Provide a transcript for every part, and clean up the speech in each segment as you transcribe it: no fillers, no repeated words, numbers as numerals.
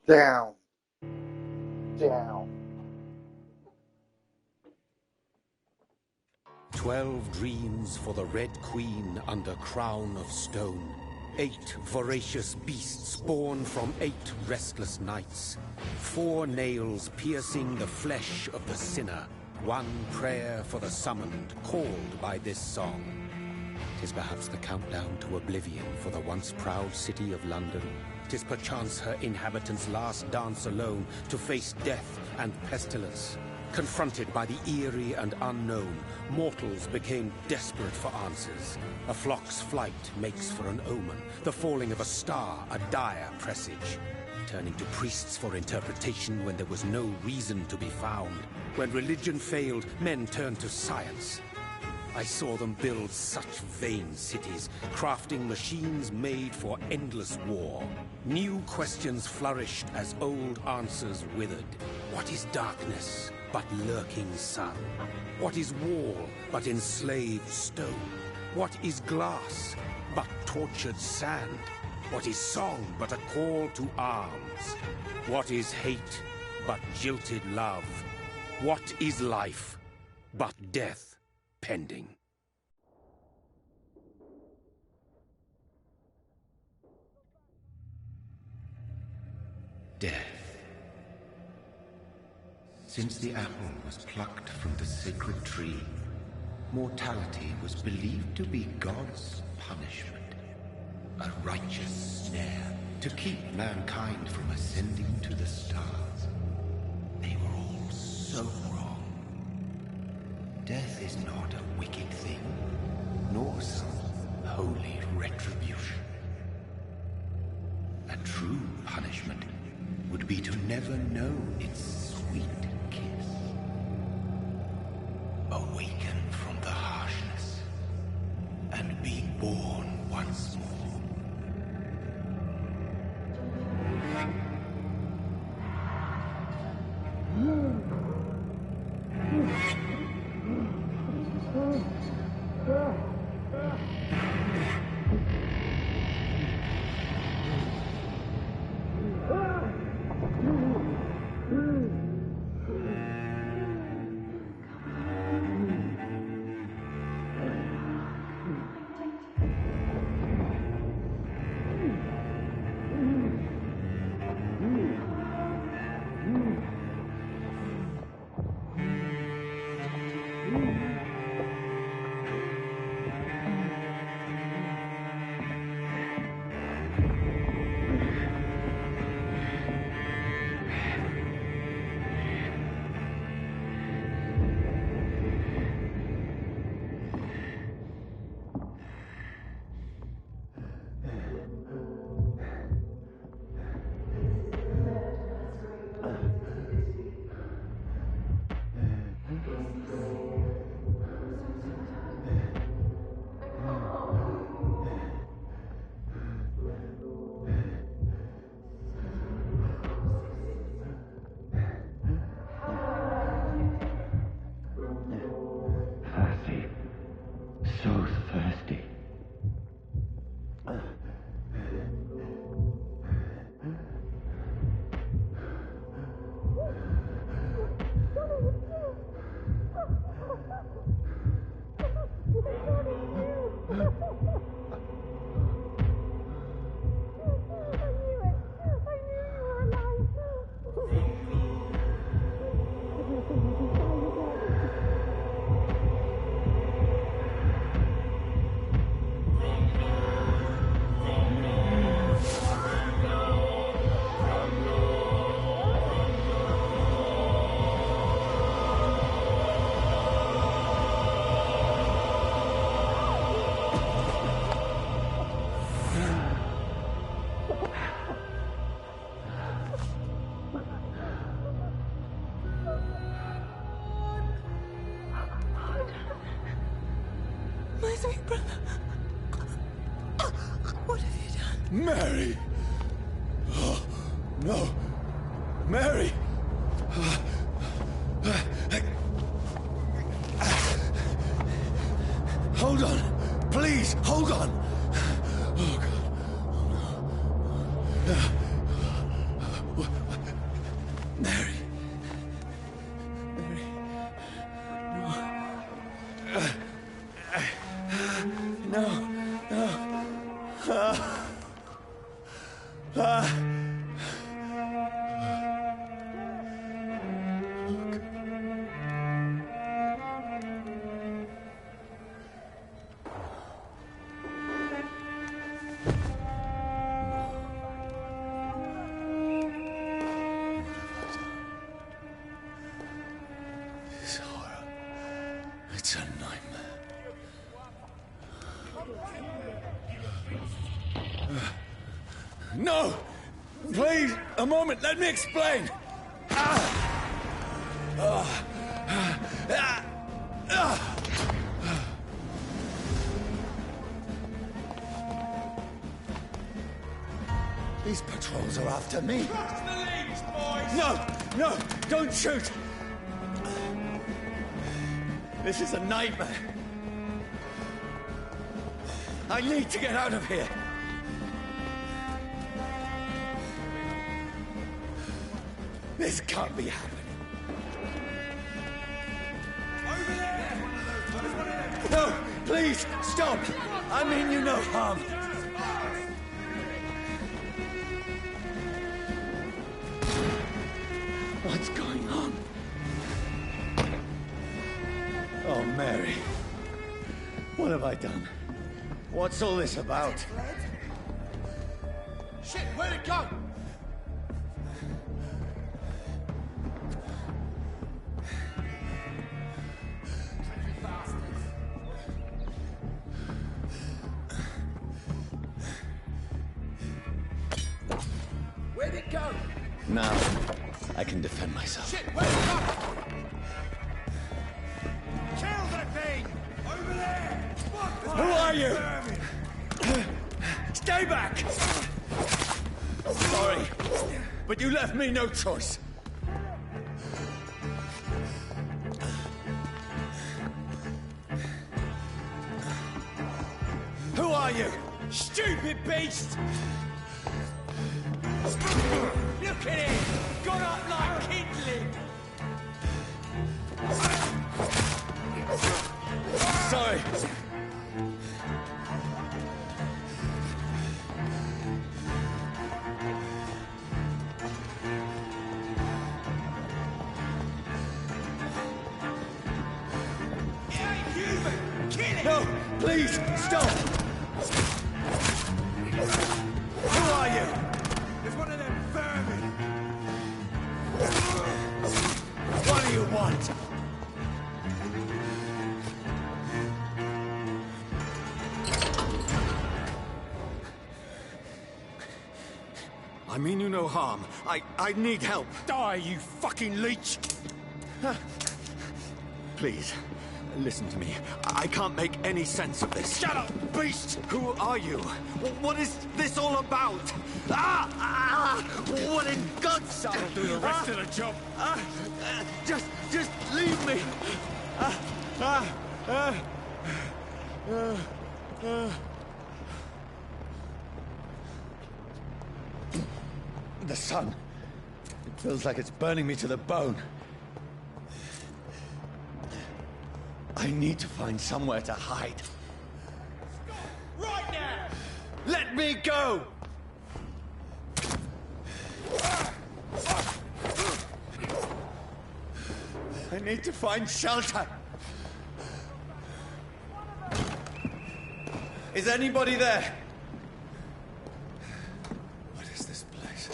Down. Down. 12 dreams for the Red Queen under crown of stone. 8 voracious beasts born from 8 restless nights. 4 nails piercing the flesh of the sinner. 1 prayer for the summoned, called by this song. 'Tis perhaps the countdown to oblivion for the once proud city of London. 'Tis perchance her inhabitants' last dance alone to face death and pestilence. Confronted by the eerie and unknown, mortals became desperate for answers. A flock's flight makes for an omen, the falling of a star a dire presage. Turning to priests for interpretation when there was no reason to be found. When religion failed, men turned to science. I saw them build such vain cities, crafting machines made for endless war. New questions flourished as old answers withered. What is darkness but lurking sun? What is wall but enslaved stone? What is glass but tortured sand? What is song but a call to arms? What is hate but jilted love? What is life but death pending? Death. Since the apple was plucked from the sacred tree, mortality was believed to be God's punishment. A righteous snare to keep mankind from ascending to the stars. They were all so wrong. Death is not a wicked thing, nor some holy retribution. A true punishment would be to never know its sweet kiss. Awaken from the harshness and be born once more. Mary! Oh, no! Mary! Hold on! Please, hold on! Oh, God. Oh, no. It's a nightmare. No! Please, a moment, let me explain! These patrols are after me. Cross the links, boys! No, don't shoot! This is a nightmare. I need to get out of here. This can't be happening. Over there! There's one of them! No, please, stop! I mean you no harm. What's going on? Oh, Mary. What have I done? What's all this about? Shit, where'd it go? Where'd it go? Now, I can defend myself. Shit, where'd it go? Kill that thing! Over there! Fuck! Who are you? Stay back! Sorry, but you left me no choice. Who are you? Stupid beast! Look at it! Got up like kindling! Sorry. It ain't human! Kill it! No, please, stop! Who are you? There's one of them vermin! What do you want? I mean you no harm. I need help. Die, you fucking leech! Please, listen to me. I can't make any sense of this. Shut up, beast! Who are you? What is this all about? What in God's name? That'll do the rest of the job. Just leave me. The sun. It feels like it's burning me to the bone. I need to find somewhere to hide. Right now! Let me go! I need to find shelter. Is anybody there? What is this place?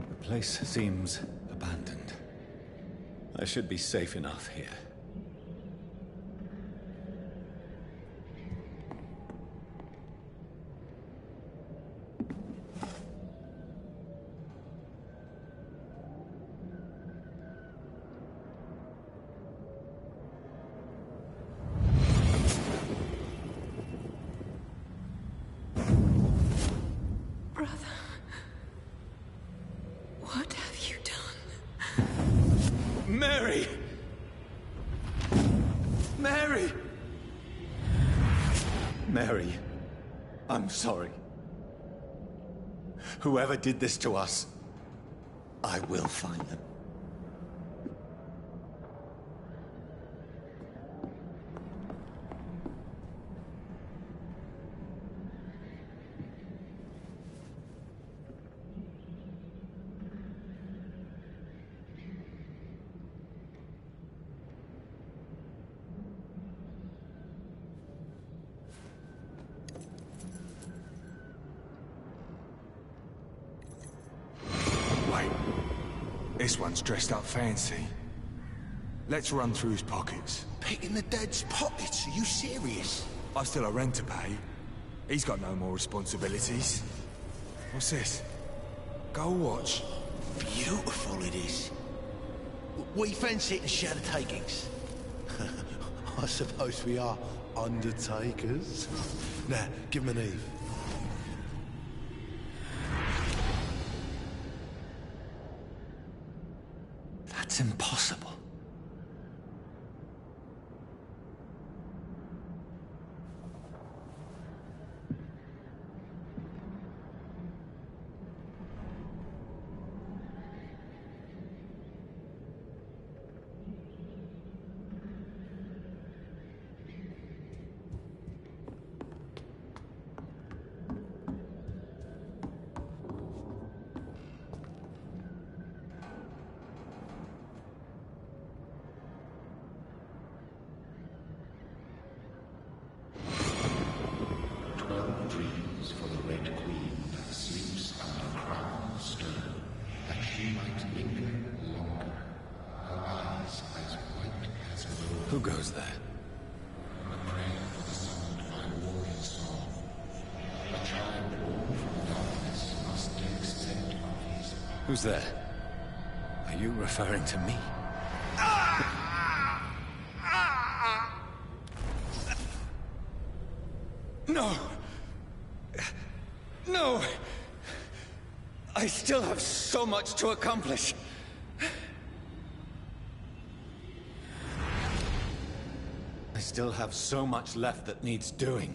The place seems abandoned. I should be safe enough here. Brother, what have you done? Mary! Mary! Mary, I'm sorry. Whoever did this to us, I will find them. This one's dressed up fancy. Let's run through his pockets. Picking the dead's pockets? Are you serious? I've still a rent to pay. He's got no more responsibilities. What's this? Gold watch. Beautiful it is. We fence it and share the takings. I suppose we are undertakers. Now, give him an Eve. That's impossible. Dreams for the Red Queen that sleeps under crown of stone, that she might linger longer, her eyes as white as gold. Who goes there? A prayer for the summoned by warrior song. A child born from darkness must take scent of his path. Who's there? Are you referring to me? No! No! I still have so much to accomplish. I still have so much left that needs doing.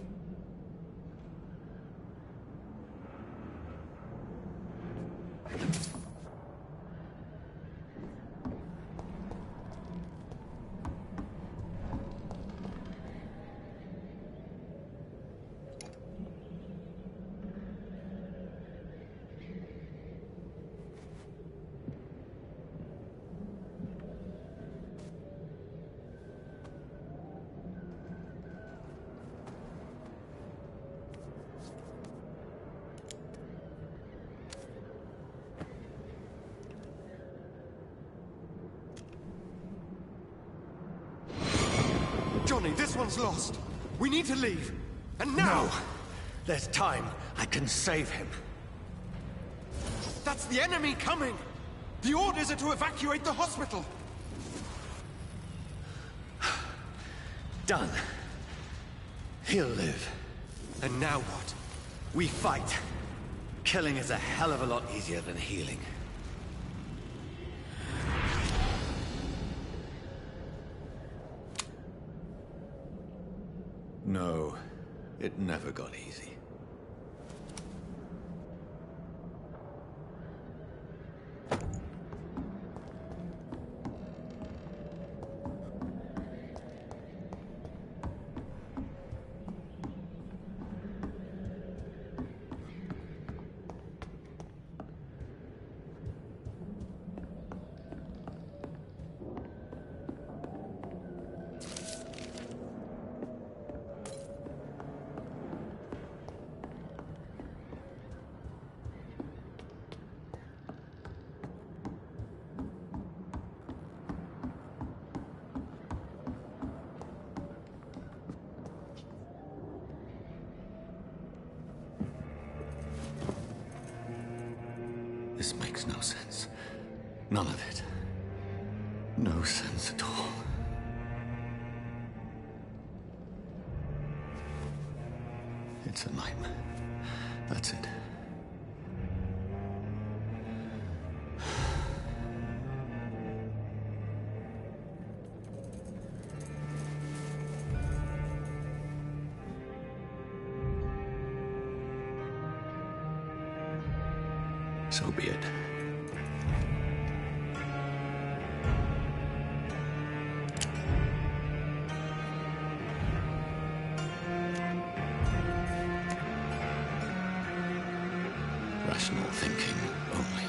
Johnny, this one's lost. We need to leave. And now! No! There's time. I can save him. That's the enemy coming! The orders are to evacuate the hospital! Done. He'll live. And now what? We fight. Killing is a hell of a lot easier than healing. No, it never got easy. This makes no sense. None of it. No sense at all. It's a nightmare. That's it. So be it. Rational thinking only.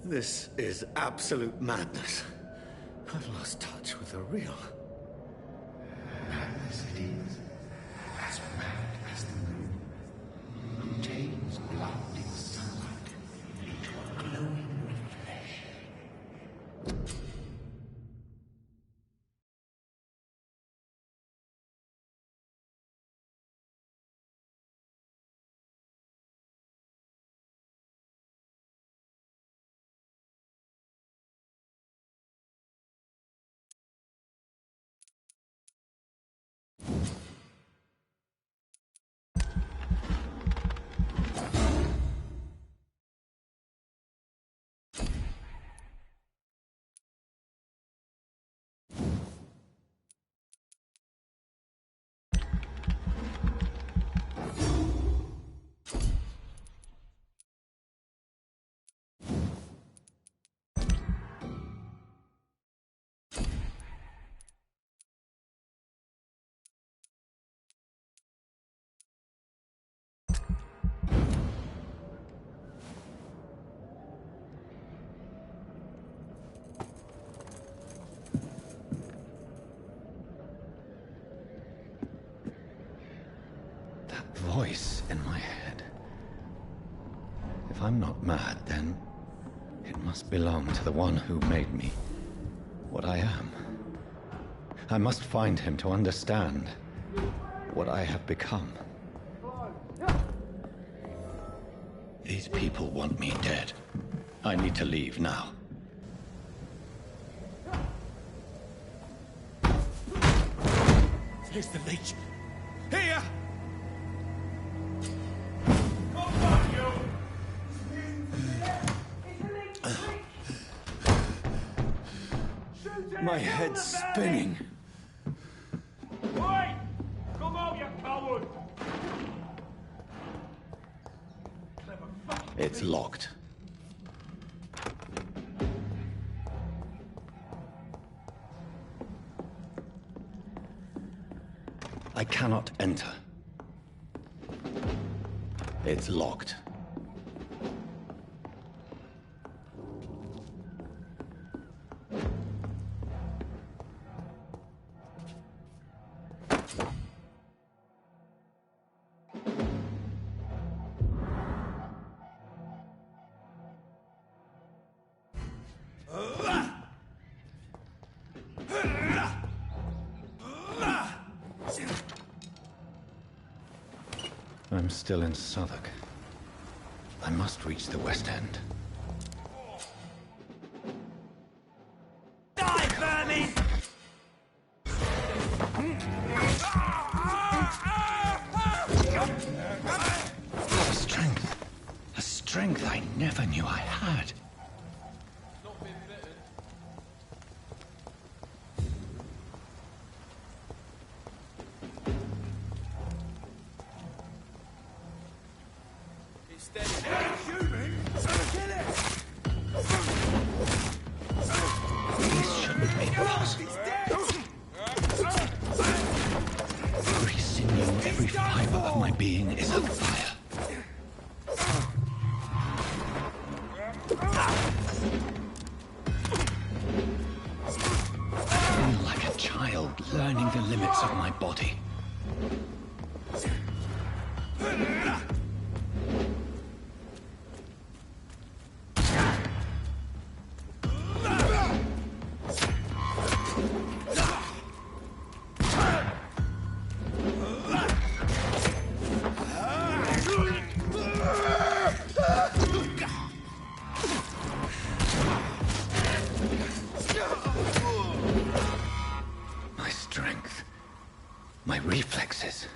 This is absolute madness. I've lost touch with the real. Madness it is. As mad as the moon. Who turns blinding sunlight into a glowing reflection. Voice in my head. If I'm not mad, then it must belong to the one who made me what I am. I must find him to understand what I have become. These people want me dead. I need to leave now. Here's the leech. Here! My head's spinning. Oi! Come out, you coward! It's locked. I cannot enter. It's locked. I'm still in Southwark. I must reach the West End. Die, vermin! A strength I never knew I had. This shouldn't be possible. Every sinew, every fiber of my being is on fire. I feel like a child learning the limits of my body. My strength, my reflexes.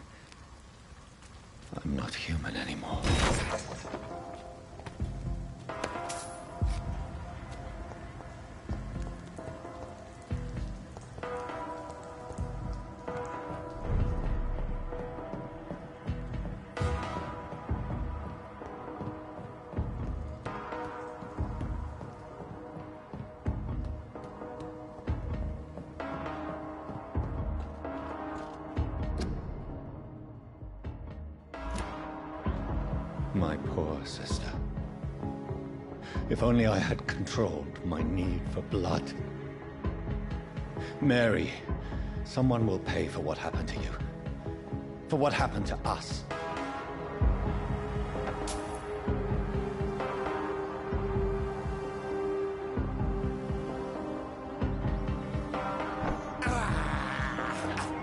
I'm not human anymore. My poor sister. If only I had controlled my need for blood. Mary, someone will pay for what happened to you. For what happened to us.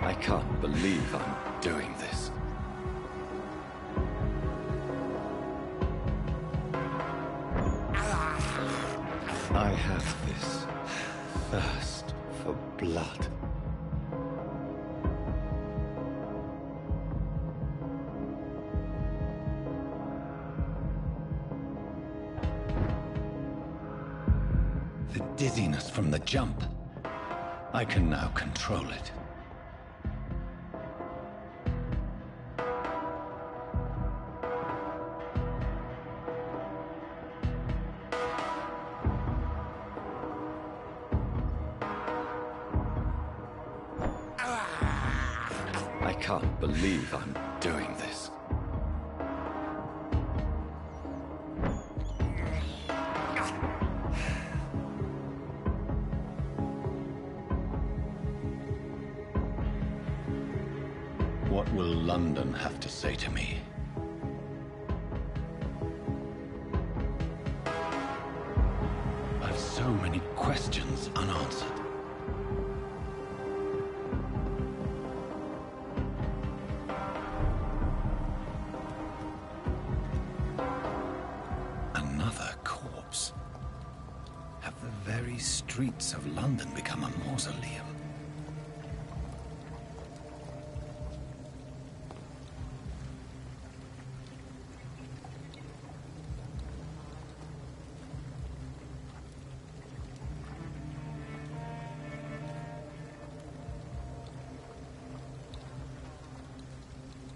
I can't believe I'm doing this. I have this thirst for blood. The dizziness from the jump. I can now control it. I can't believe I'm doing this. What will London have to say to me? I've so many questions unanswered. Another corpse. Have the very streets of London become a mausoleum?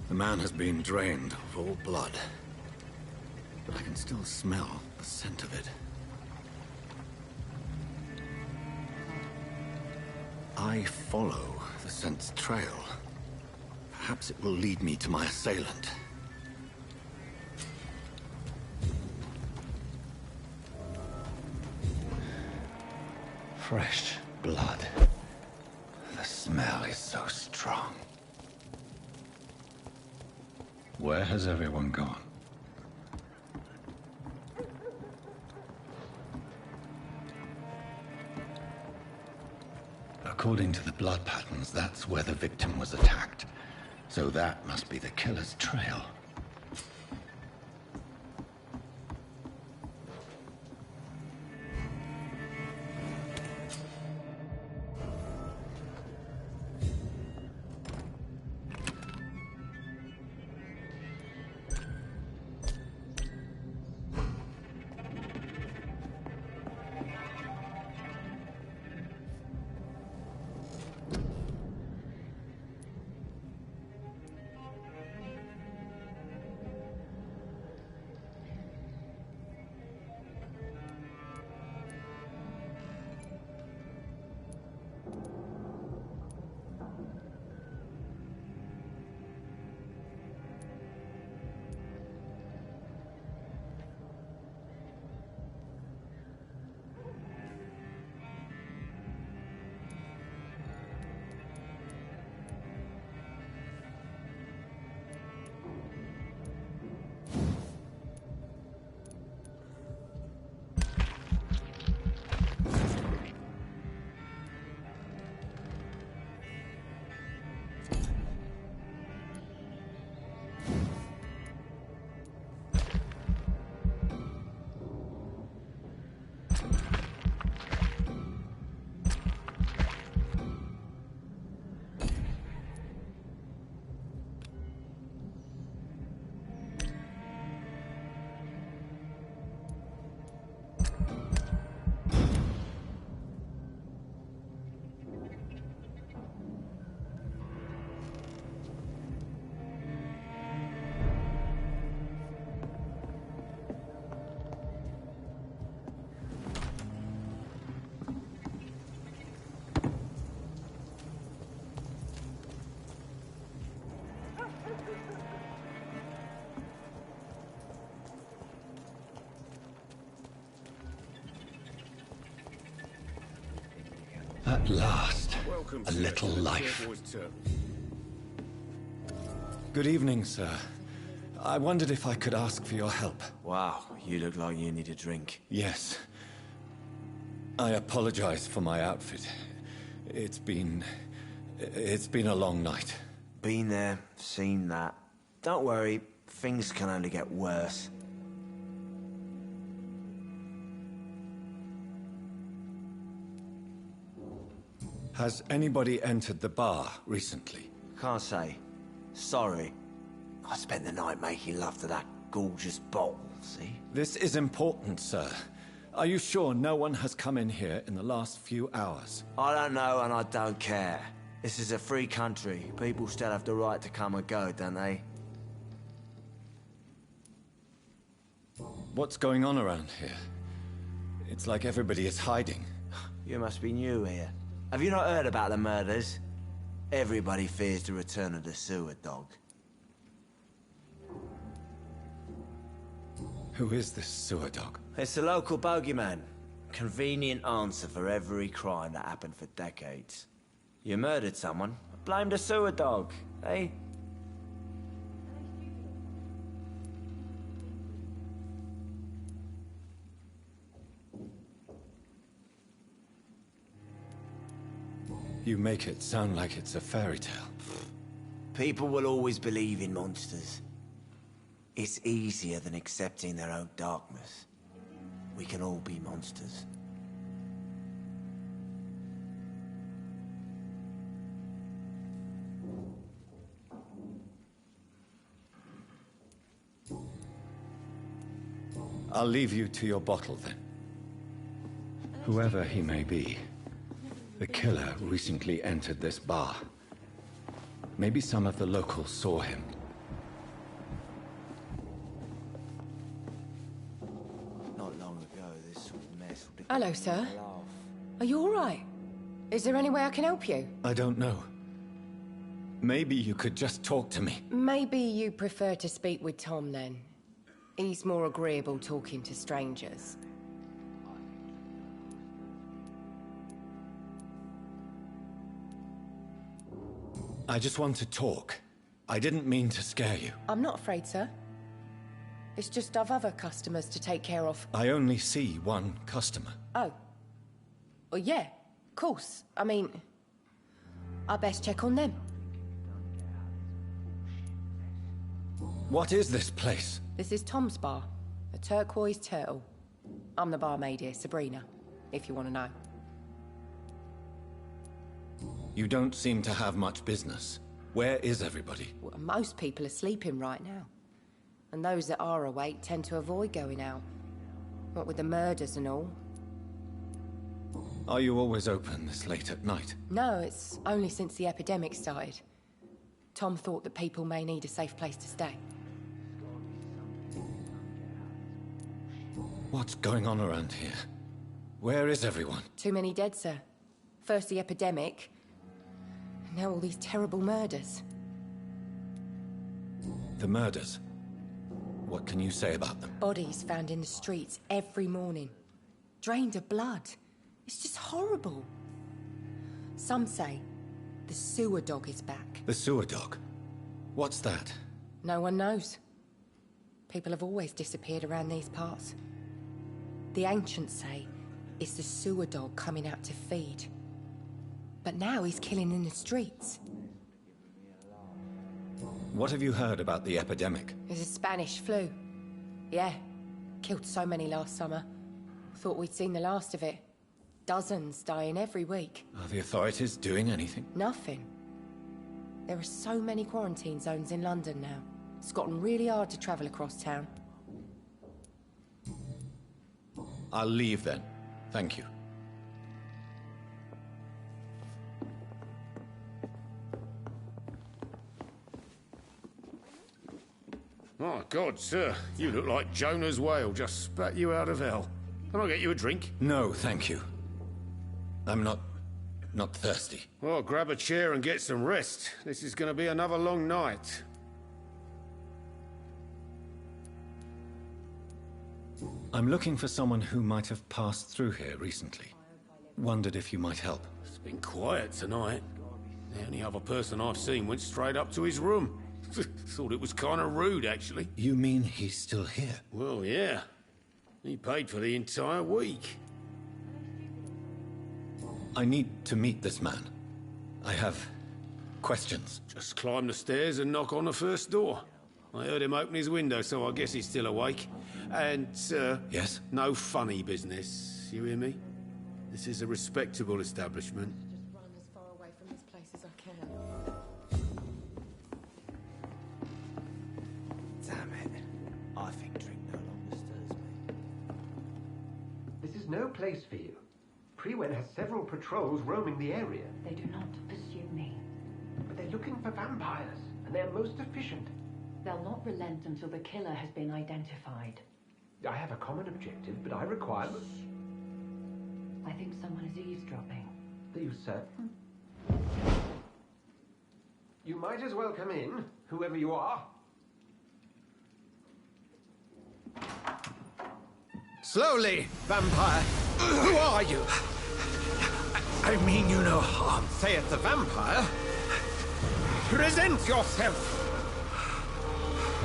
The man has been drained of all blood, but I can still smell the scent of it. I follow the scent's trail. Perhaps it will lead me to my assailant. Fresh blood. The smell is so strong. Where has everyone gone? According to the blood patterns, that's where the victim was attacked. So that must be the killer's trail. At last, Welcome a to little the life. Turquoise Turtle. Good evening, sir. I wondered if I could ask for your help. Wow, you look like you need a drink. Yes. I apologize for my outfit. It's been a long night. Been there, seen that. Don't worry, things can only get worse. Has anybody entered the bar recently? Can't say. Sorry. I spent the night making love to that gorgeous bottle, see? This is important, sir. Are you sure no one has come in here in the last few hours? I don't know and I don't care. This is a free country. People still have the right to come and go, don't they? What's going on around here? It's like everybody is hiding. You must be new here. Have you not heard about the murders? Everybody fears the return of the sewer dog. Who is this sewer dog? It's the local bogeyman. Convenient answer for every crime that happened for decades. You murdered someone, blame the sewer dog, eh? You make it sound like it's a fairy tale. People will always believe in monsters. It's easier than accepting their own darkness. We can all be monsters. I'll leave you to your bottle then. Whoever he may be, the killer recently entered this bar. Maybe some of the locals saw him. Not long ago, this sort of mess would have Hello, been sir. a laugh. Are you all right? Is there any way I can help you? I don't know. Maybe you could just talk to me. Maybe you prefer to speak with Tom then. He's more agreeable talking to strangers. I just want to talk. I didn't mean to scare you. I'm not afraid, sir. It's just I've other customers to take care of. I only see one customer. Oh. Well, yeah, of course. I mean, I best check on them. What is this place? This is Tom's bar, the Turquoise Turtle. I'm the barmaid here, Sabrina, if you want to know. You don't seem to have much business. Where is everybody? Well, most people are sleeping right now. And those that are awake tend to avoid going out. What with the murders and all. Are you always open this late at night? No, it's only since the epidemic started. Tom thought that people may need a safe place to stay. What's going on around here? Where is everyone? Too many dead, sir. First the epidemic, now all these terrible murders. The murders? What can you say about them? Bodies found in the streets every morning. Drained of blood. It's just horrible. Some say the sewer dog is back. The sewer dog? What's that? No one knows. People have always disappeared around these parts. The ancients say it's the sewer dog coming out to feed. But now he's killing in the streets. What have you heard about the epidemic? There's a Spanish flu. Yeah, killed so many last summer. Thought we'd seen the last of it. Dozens dying every week. Are the authorities doing anything? Nothing. There are so many quarantine zones in London now. It's gotten really hard to travel across town. I'll leave then. Thank you. My God, sir, you look like Jonah's whale just spat you out of hell. Can I get you a drink? No, thank you. I'm not thirsty. Well, grab a chair and get some rest. This is going to be another long night. I'm looking for someone who might have passed through here recently. wondered if you might help. It's been quiet tonight. The only other person I've seen went straight up to his room. Thought it was kind of rude, actually. You mean he's still here? Well, yeah. He paid for the entire week. I need to meet this man. I have questions. Just climb the stairs and knock on the first door. I heard him open his window, so I guess he's still awake. And, Yes? no funny business. You hear me? This is a respectable establishment. Just run as far away from this place as I can. Damn it. I think drink no longer stirs me. This is no place for you. Priwen has several patrols roaming the area. They do not pursue me. But they're looking for vampires, and they're most efficient. They'll not relent until the killer has been identified. I have a common objective, but I require... I think someone is eavesdropping. Do you, sir? You might as well come in, whoever you are. Slowly, vampire. Who are you? I mean you no harm. Saith the vampire. Present yourself.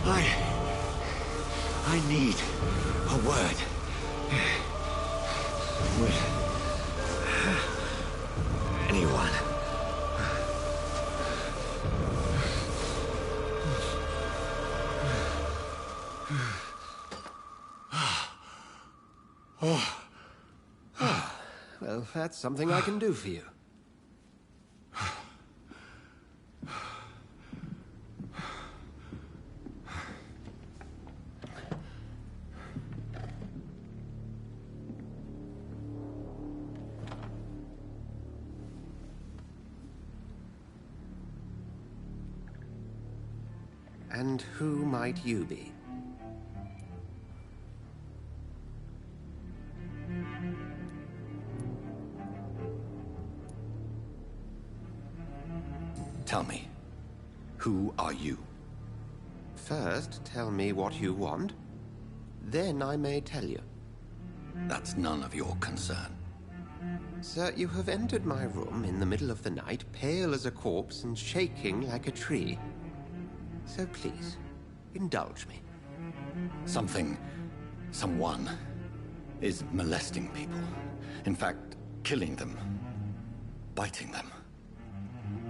I need a word. With anyone. Well, that's something I can do for you. And who might you be? Tell me, who are you? First, tell me what you want. Then I may tell you. That's none of your concern. Sir, you have entered my room in the middle of the night, pale as a corpse and shaking like a tree. So please, indulge me. Someone is molesting people. In fact, killing them. Biting them.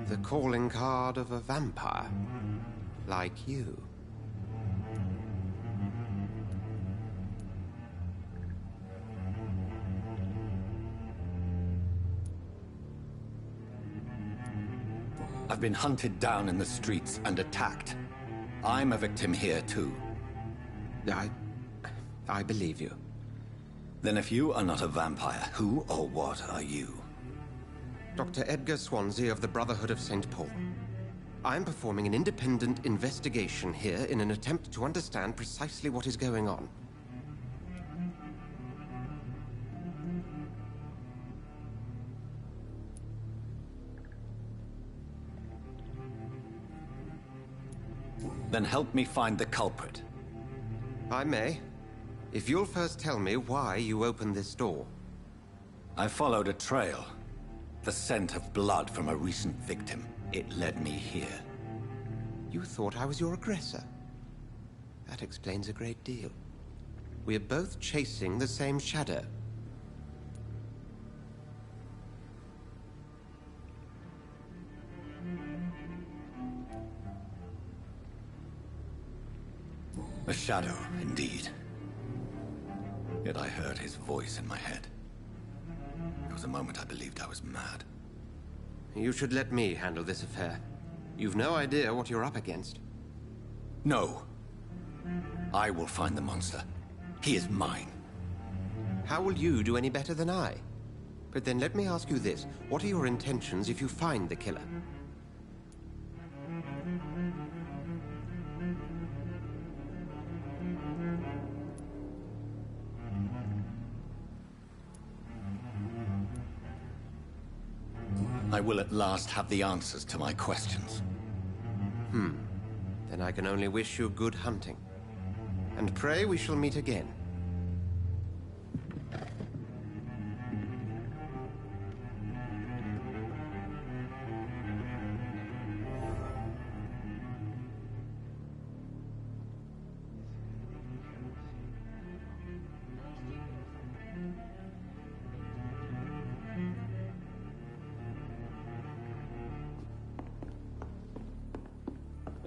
The calling card of a vampire. Like you. I've been hunted down in the streets and attacked. I'm a victim here, too. I believe you. Then if you are not a vampire, who or what are you? Dr. Edgar Swansea of the Brotherhood of St. Paul. I'm performing an independent investigation here in an attempt to understand precisely what is going on. Then help me find the culprit. I may. If you'll first tell me why you opened this door. I followed a trail. The scent of blood from a recent victim. It led me here. You thought I was your aggressor. That explains a great deal. We're both chasing the same shadow. A shadow, indeed. Yet I heard his voice in my head. There was a moment I believed I was mad. You should let me handle this affair. You've no idea what you're up against. No. I will find the monster. He is mine. How will you do any better than I? But then let me ask you this. What are your intentions if you find the killer? I will at last have the answers to my questions. Then I can only wish you good hunting. And pray we shall meet again.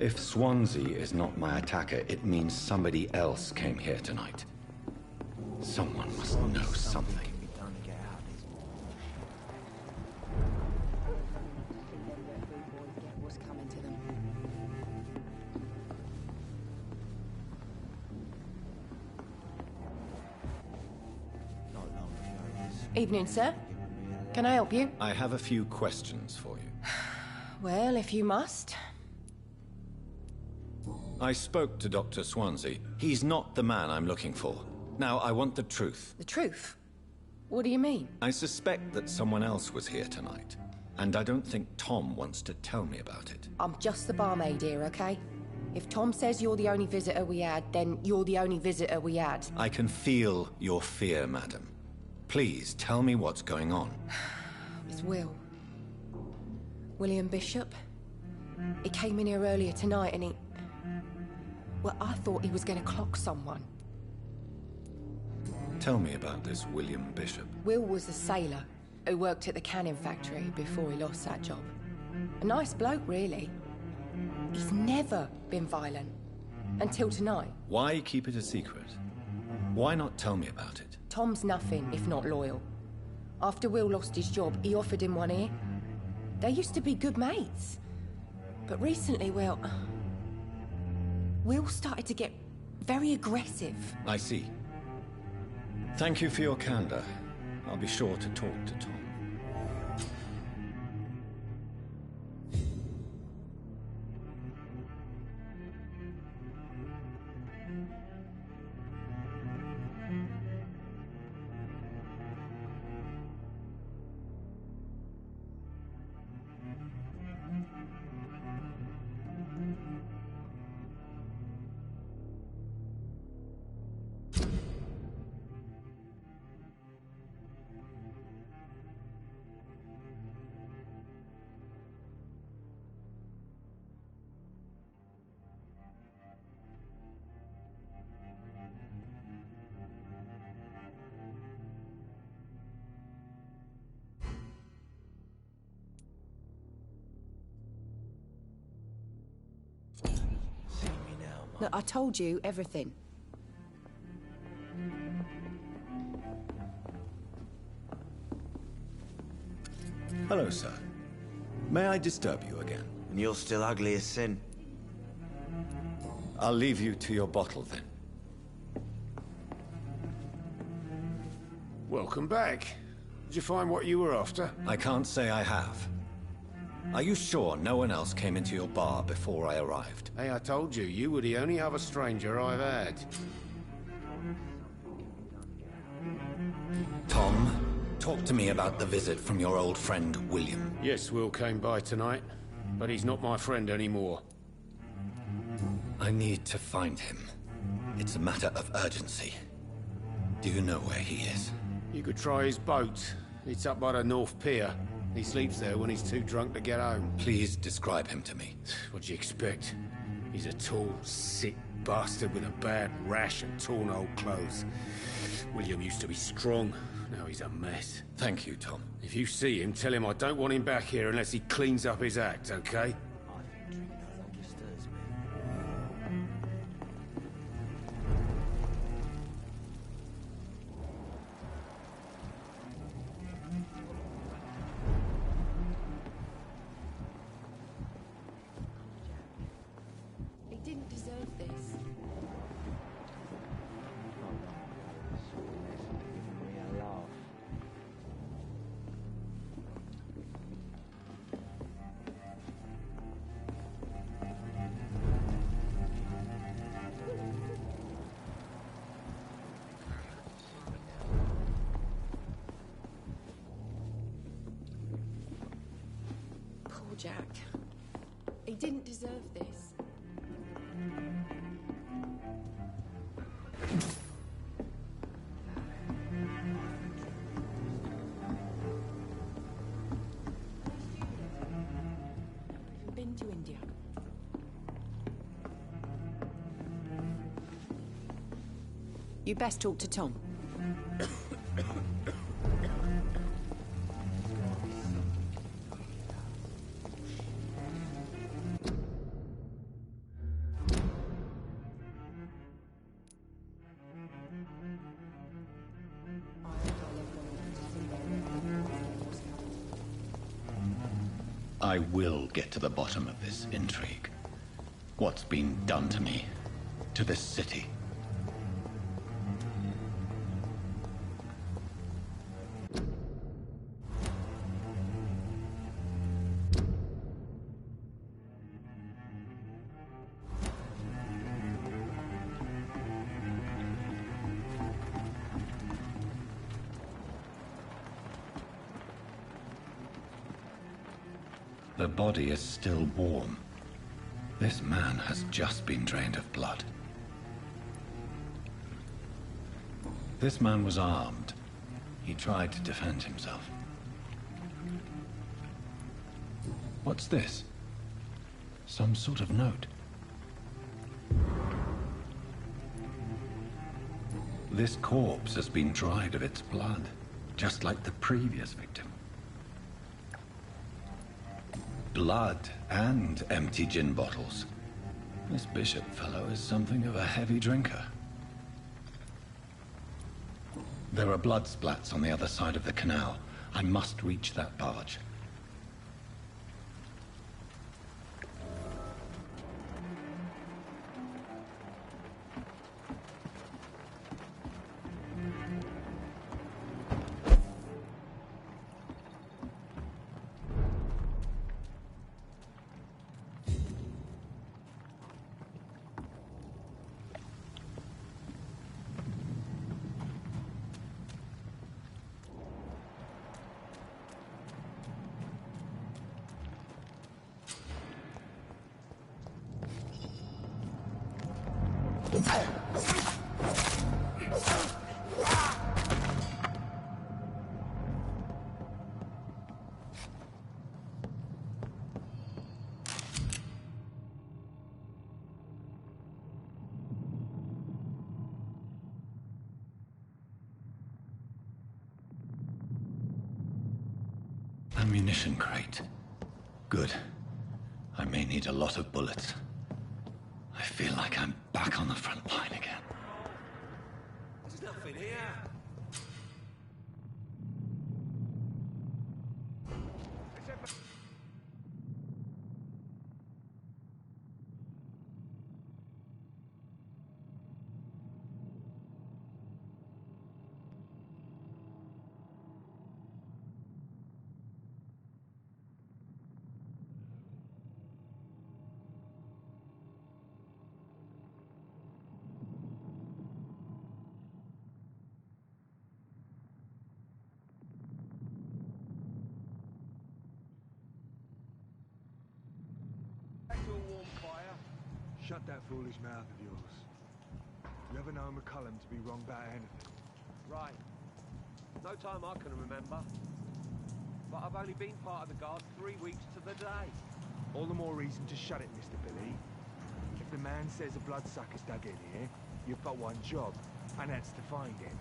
If Swansea is not my attacker, it means somebody else came here tonight. Someone must know something. What's coming to them? Evening, sir. Can I help you? I have a few questions for you. Well, if you must. I spoke to Dr. Swansea. He's not the man I'm looking for. Now, I want the truth. The truth? What do you mean? I suspect that someone else was here tonight, and I don't think Tom wants to tell me about it. I'm just the barmaid here, okay? If Tom says you're the only visitor we had, then you're the only visitor we had. I can feel your fear, madam. Please, tell me what's going on. It's Will. William Bishop. He came in here earlier tonight and he... Well, I thought he was going to clock someone. Tell me about this William Bishop. Will was a sailor who worked at the cannon factory before he lost that job. A nice bloke, really. He's never been violent. Until tonight. Why keep it a secret? Why not tell me about it? Tom's nothing if not loyal. After Will lost his job, he offered him one ear. They used to be good mates. But recently, well... Will started to get very aggressive. I see. Thank you for your candor. I'll be sure to talk to Tom. Look, I told you everything. Hello, sir. May I disturb you again? And you're still ugly as sin. I'll leave you to your bottle, then. Welcome back. Did you find what you were after? I can't say I have. Are you sure no one else came into your bar before I arrived? Hey, I told you, you were the only other stranger I've had. Tom, talk to me about the visit from your old friend, William. Yes, Will came by tonight, but he's not my friend anymore. I need to find him. It's a matter of urgency. Do you know where he is? You could try his boat. It's up by the North Pier. He sleeps there when he's too drunk to get home. Please describe him to me. What'd you expect? He's a tall, sick bastard with a bad rash and torn old clothes. William used to be strong. Now he's a mess. Thank you, Tom. If you see him, tell him I don't want him back here unless he cleans up his act, okay? Jack. He didn't deserve this. I've been to India. You best talk to Tom. I will get to the bottom of this intrigue. What's been done to me, to this city. The body is still warm. This man has just been drained of blood. This man was armed. He tried to defend himself. What's this? Some sort of note. This corpse has been dried of its blood, just like the previous victim. Blood and empty gin bottles. This Bishop fellow is something of a heavy drinker. There are blood splats on the other side of the canal. I must reach that barge. Ammunition crate. Good. I may need a lot of bullets. I feel like I'm back on the front line again. There's nothing here. Shut that foolish mouth of yours. You ever know McCullum to be wrong about anything? Right. No time I can remember. But I've only been part of the guard 3 weeks to the day. All the more reason to shut it, Mr. Billy. If the man says a bloodsucker's dug in here, you've got one job, and that's to find him.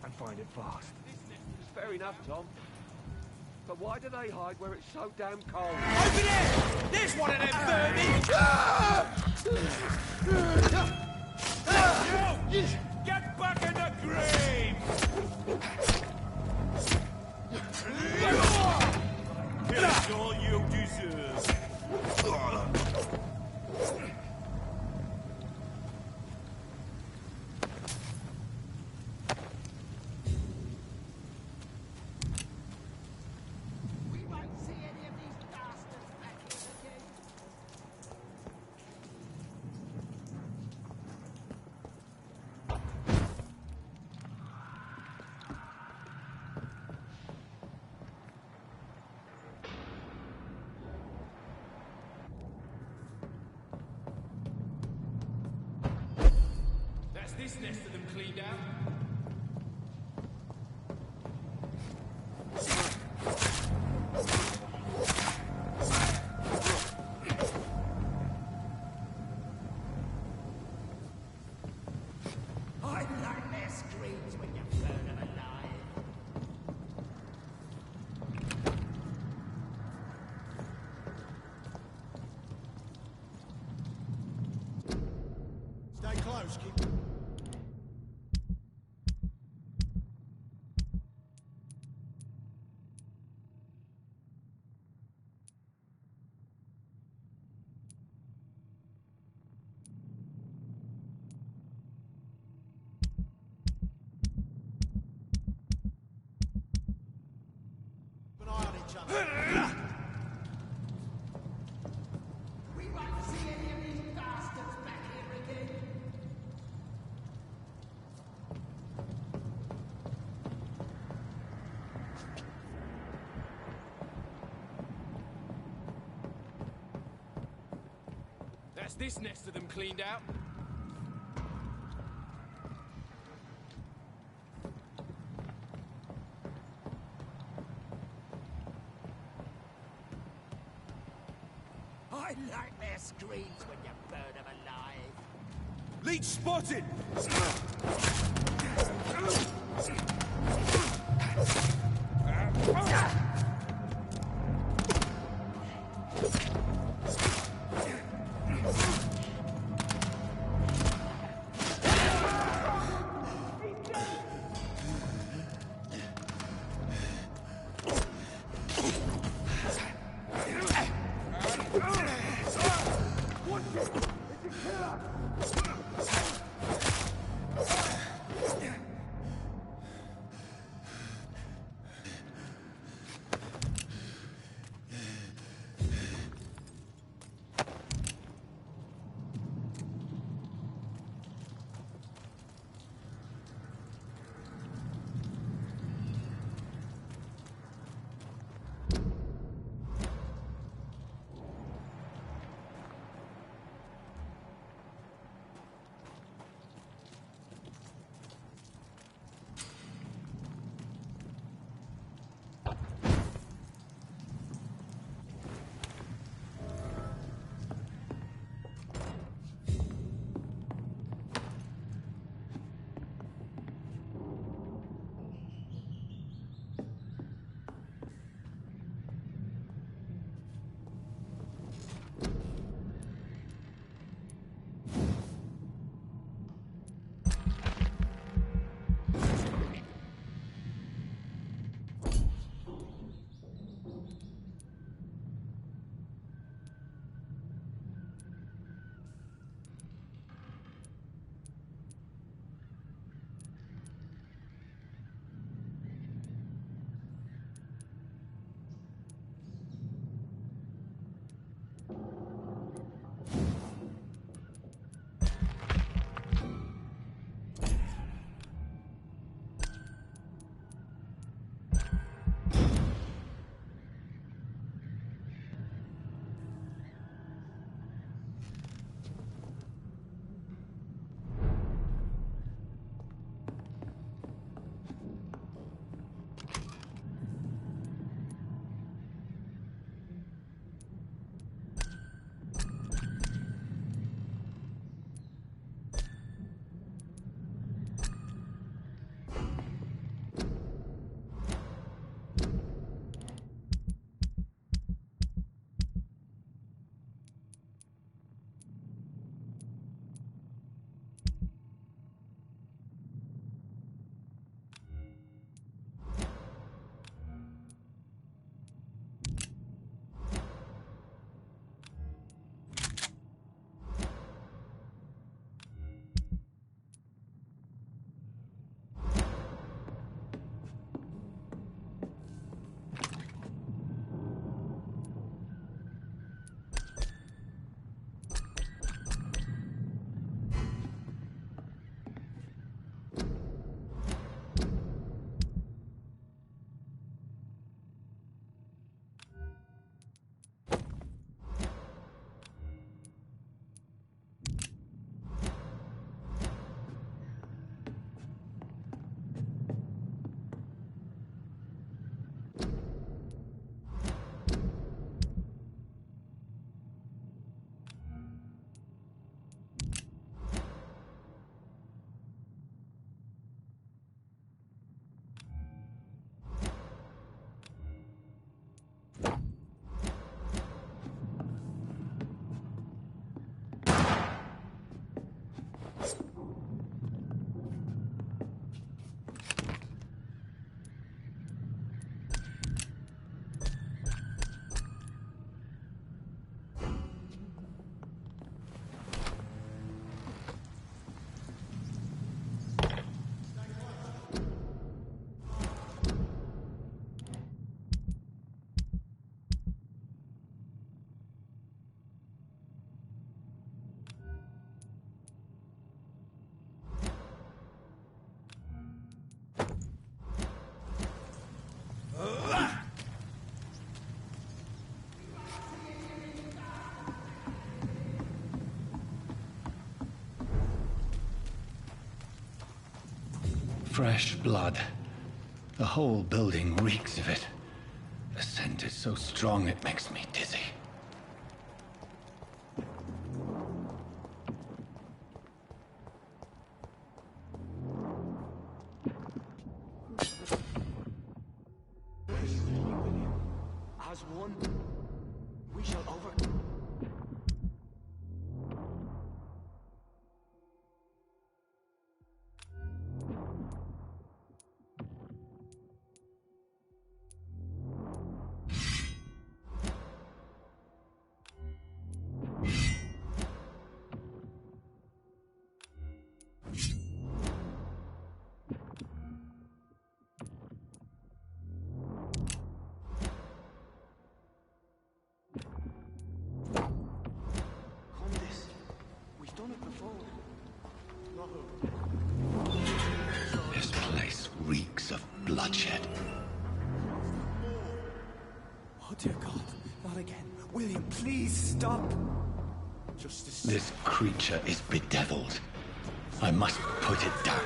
And find it fast. It's fair enough, Tom. But why do they hide where it's so damn cold? Over there! There's one of them vermin! You! Get back in the grave! Here's all you deserve. This nest of them cleaned out. I like their screams when you burn them alive. Stay close, keep... We won't see any of these bastards back here again. That's this nest of them cleaned out. I like their screams when you burn them alive. Leech spotted! Fresh blood. The whole building reeks of it. The scent is so strong it makes me dizzy. As one, we shall over... This place reeks of bloodshed. Oh, dear God. Not again. William, please stop. Justice. This creature is bedeviled. I must put it down.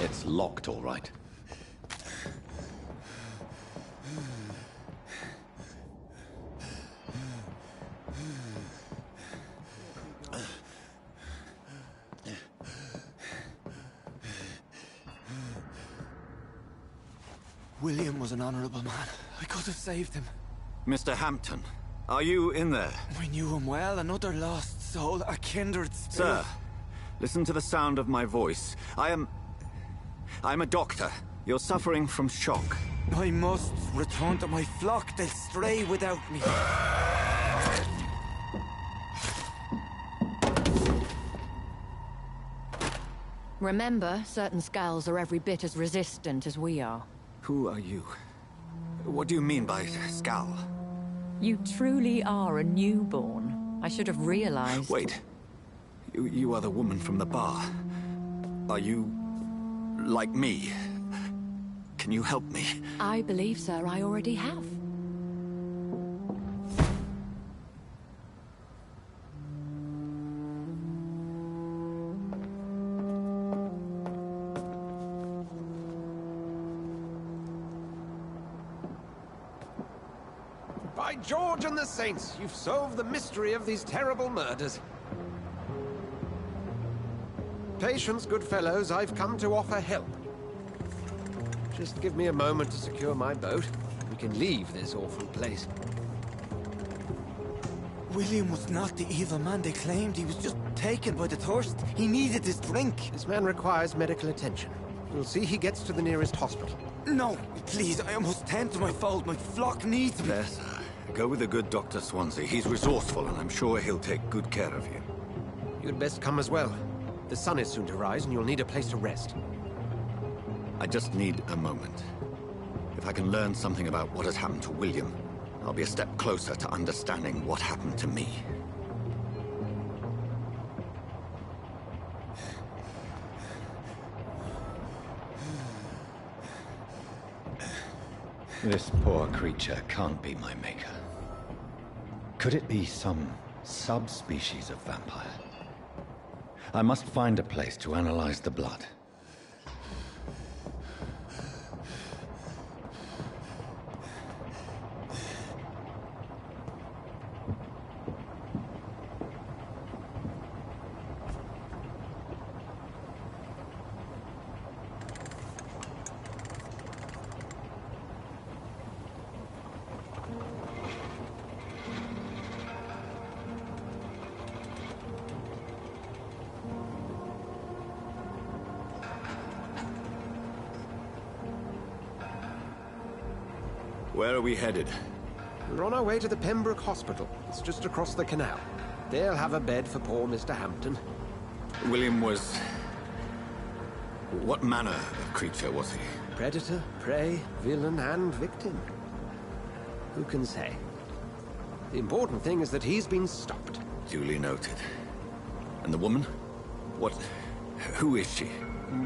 It's locked, all right. William was an honorable man. I could have saved him. Mr. Hampton, are you in there? I knew him well, another lost soul, a kindred spirit. Sir, listen to the sound of my voice. I'm a doctor. You're suffering from shock. I must return to my flock. They'll stray without me. Remember, certain skulls are every bit as resistant as we are. Who are you? What do you mean by Skal? You truly are a newborn. I should have realized. Wait. You are the woman from the bar. Are you... like me? Can you help me? I believe, sir, I already have. By George and the Saints, you've solved the mystery of these terrible murders. Patience, good fellows, I've come to offer help. Just give me a moment to secure my boat. We can leave this awful place. William was not the evil man they claimed. He was just taken by the thirst. He needed his drink. This man requires medical attention. We'll see he gets to the nearest hospital. No, please, I must tend to my fold. My flock needs me. There, sir. Go with the good Dr. Swansea. He's resourceful, and I'm sure he'll take good care of you. You'd best come as well. The sun is soon to rise, and you'll need a place to rest. I just need a moment. If I can learn something about what has happened to William, I'll be a step closer to understanding what happened to me. This poor creature can't be my maker. Could it be some subspecies of vampire? I must find a place to analyze the blood. Where are we headed? We're on our way to the Pembroke Hospital. It's just across the canal. They'll have a bed for poor Mr. Hampton. William was... What manner of creature was he? Predator, prey, villain, and victim. Who can say? The important thing is that he's been stopped. Duly noted. And the woman? What... who is she?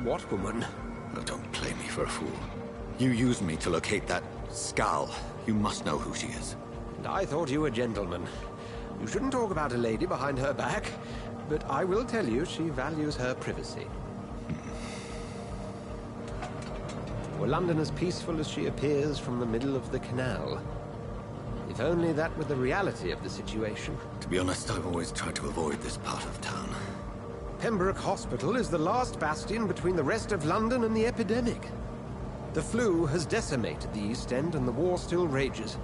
What woman? Oh, don't play me for a fool. You used me to locate that Skal. You must know who she is. And I thought you a gentleman. You shouldn't talk about a lady behind her back, but I will tell you she values her privacy. Were London as peaceful as she appears from the middle of the canal? If only that were the reality of the situation. To be honest, I've always tried to avoid this part of town. Pembroke Hospital is the last bastion between the rest of London and the epidemic. The flu has decimated the East End and the war still rages.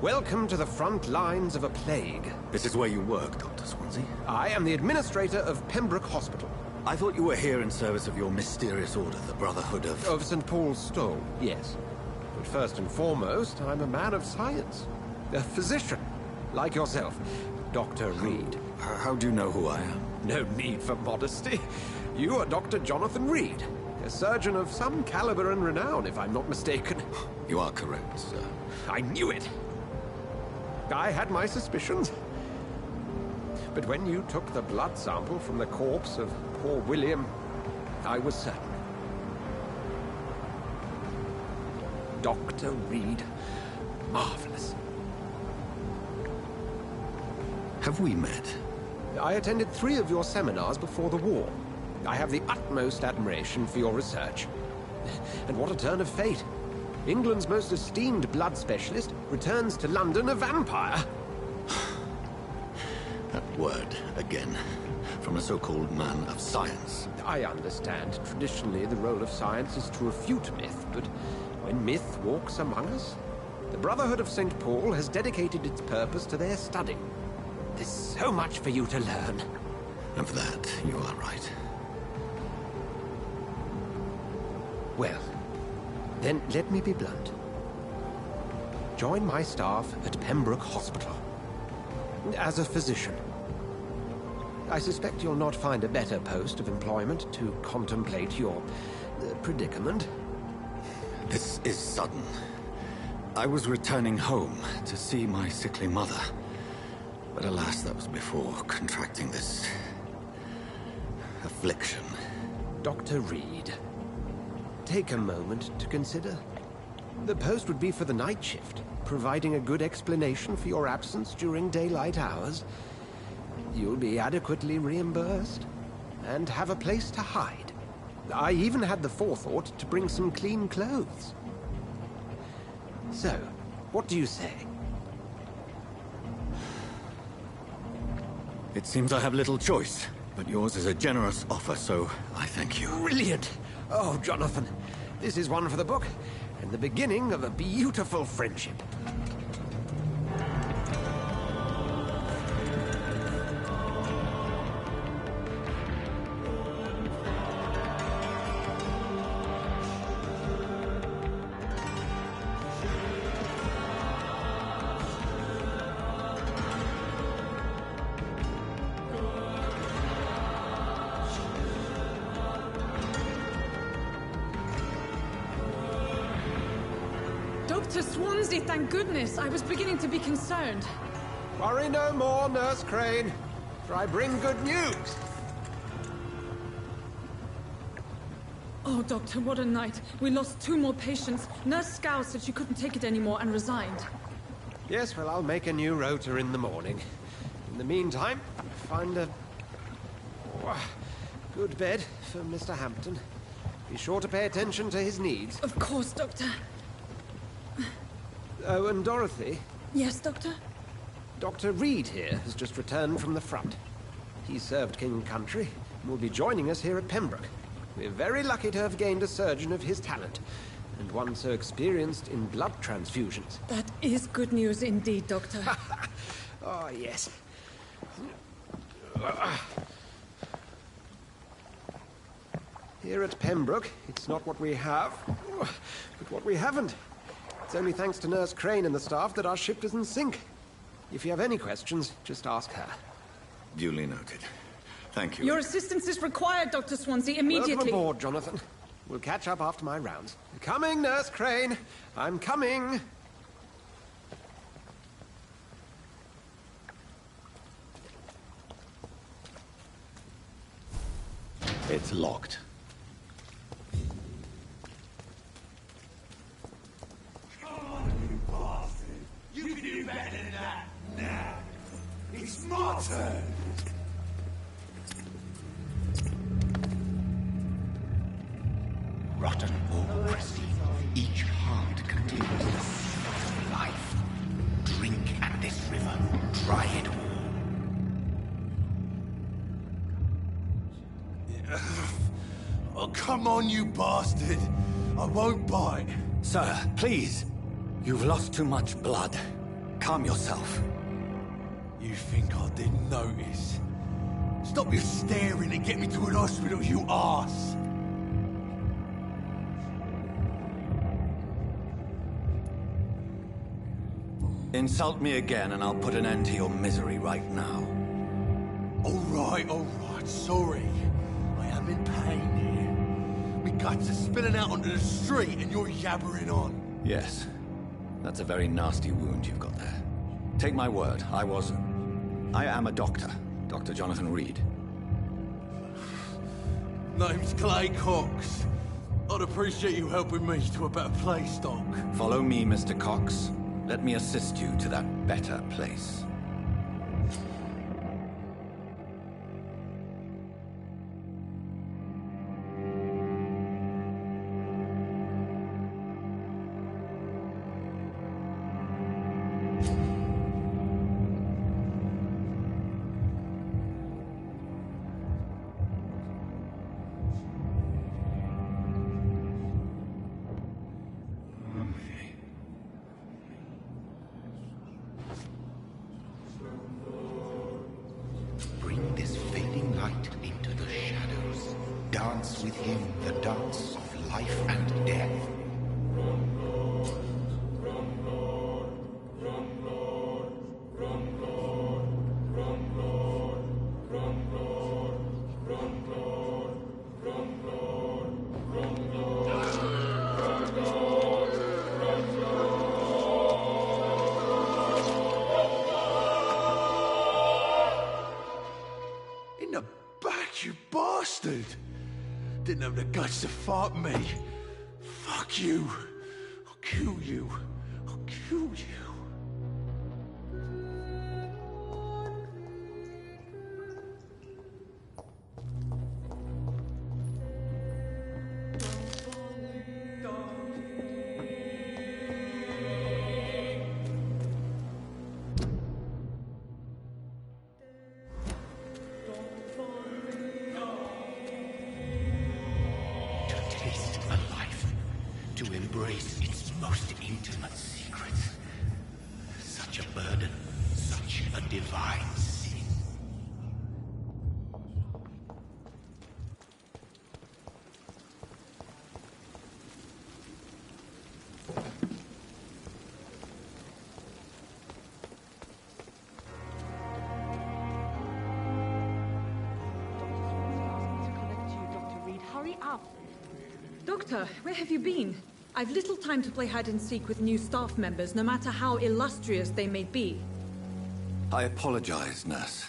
Welcome to the front lines of a plague. This is where you work, Dr. Swansea? I am the administrator of Pembroke Hospital. I thought you were here in service of your mysterious order, the Brotherhood of... Of St. Paul's Stole, yes. But first and foremost, I'm a man of science. A physician, like yourself, Dr. Reed. How do you know who I am? No need for modesty. You are Dr. Jonathan Reed. A surgeon of some caliber and renown, if I'm not mistaken. You are correct, sir. I knew it. I had my suspicions. But when you took the blood sample from the corpse of poor William, I was certain. Dr. Reed. Marvelous. Have we met? I attended 3 of your seminars before the war. I have the utmost admiration for your research. And what a turn of fate. England's most esteemed blood specialist returns to London a vampire. That word, again. From a so-called man of science. I understand. Traditionally, the role of science is to refute myth, but when myth walks among us, the Brotherhood of St. Paul has dedicated its purpose to their study. There's so much for you to learn. Of that, you are right. Well, then let me be blunt. Join my staff at Pembroke Hospital. As a physician. I suspect you'll not find a better post of employment to contemplate your predicament. This is sudden. I was returning home to see my sickly mother. But alas, that was before contracting this... affliction. Dr. Reed, take a moment to consider. The post would be for the night shift, providing a good explanation for your absence during daylight hours. You'll be adequately reimbursed, and have a place to hide. I even had the forethought to bring some clean clothes. So, what do you say? It seems I have little choice, but yours is a generous offer, so I thank you. Brilliant! Oh, Jonathan, this is one for the book, and the beginning of a beautiful friendship. Dr. Swansea, thank goodness. I was beginning to be concerned. Worry no more, Nurse Crane, for I bring good news. Oh, Doctor, what a night. We lost 2 more patients. Nurse Scow said she couldn't take it anymore and resigned. Yes, well, I'll make a new rota in the morning. In the meantime, find a good bed for Mr. Hampton. Be sure to pay attention to his needs. Of course, Doctor. Oh, and Dorothy? Yes, Doctor? Dr. Reed here has just returned from the front. He served King and Country and will be joining us here at Pembroke. We're very lucky to have gained a surgeon of his talent, and one so experienced in blood transfusions. That is good news indeed, Doctor. Oh, yes. Here at Pembroke, it's not what we have, but what we haven't. It's only thanks to Nurse Crane and the staff that our ship doesn't sink. If you have any questions, just ask her. Duly noted. Thank you. Your assistance is required, Dr. Swansea, immediately. Welcome aboard, Jonathan. We'll catch up after my rounds. Coming, Nurse Crane. I'm coming. It's locked. You can do better than that. Now, it's my turn. Rotten or pristine, each heart contains the seed of life. Drink at this river, try it all. Oh, come on, you bastard. I won't bite. Sir, please. You've lost too much blood. Calm yourself. You think I didn't notice? Stop your staring and get me to an hospital, you arse! Insult me again and I'll put an end to your misery right now. All right, sorry. I am in pain here. My guts are spilling out onto the street and you're yabbering on. Yes. That's a very nasty wound you've got there. Take my word, I am a doctor. Dr. Jonathan Reed. Name's Clay Cox. I'd appreciate you helping me to a better place, Doc. Follow me, Mr. Cox. Let me assist you to that better place. Bring this fading light into the shadows. Dance with him the dance of life and death. In the back, you bastard! Didn't have the guts to fight me. Fuck you. I'll kill you. I'll kill you. To embrace its most intimate secrets. Such a burden, such a divine sin. Hurry up! Doctor, where have you been? I've little time to play hide and seek with new staff members, no matter how illustrious they may be. I apologize, nurse.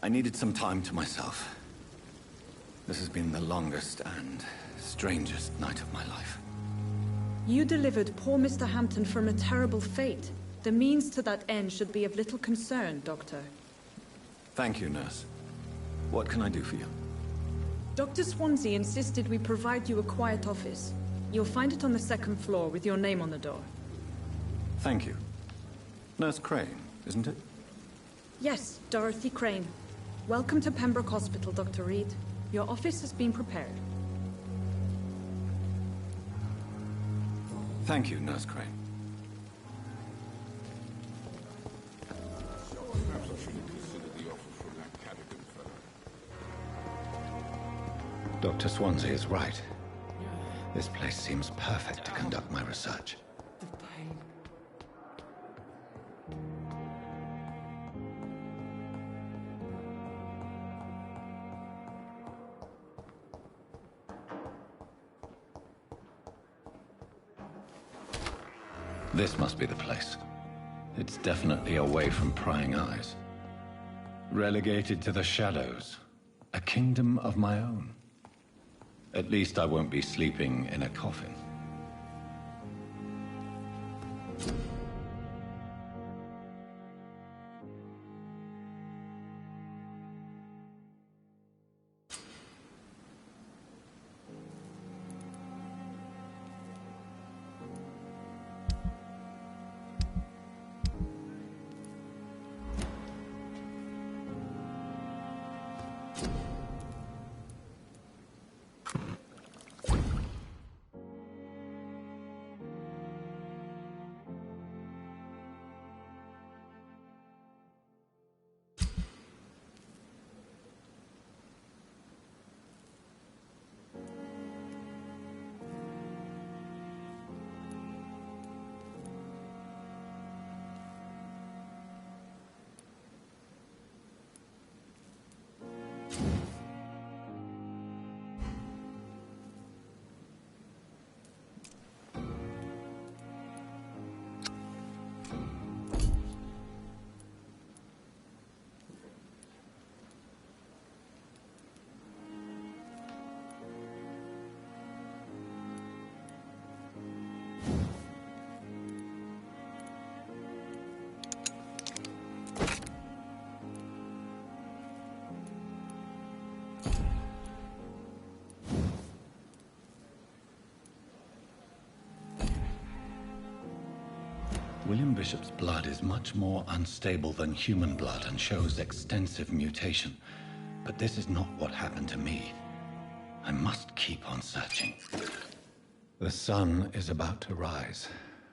I needed some time to myself. This has been the longest and strangest night of my life. You delivered poor Mr. Hampton from a terrible fate. The means to that end should be of little concern, Doctor. Thank you, nurse. What can I do for you? Dr. Swansea insisted we provide you a quiet office. You'll find it on the second floor with your name on the door. Thank you. Nurse Crane, isn't it? Yes, Dorothy Crane. Welcome to Pembroke Hospital, Dr. Reed. Your office has been prepared. Thank you, Nurse Crane. Dr. Swansea is right. This place seems perfect to conduct my research. The pain. This must be the place. It's definitely away from prying eyes. Relegated to the shadows. A kingdom of my own. At least I won't be sleeping in a coffin. William Bishop's blood is much more unstable than human blood and shows extensive mutation. But this is not what happened to me. I must keep on searching. The sun is about to rise.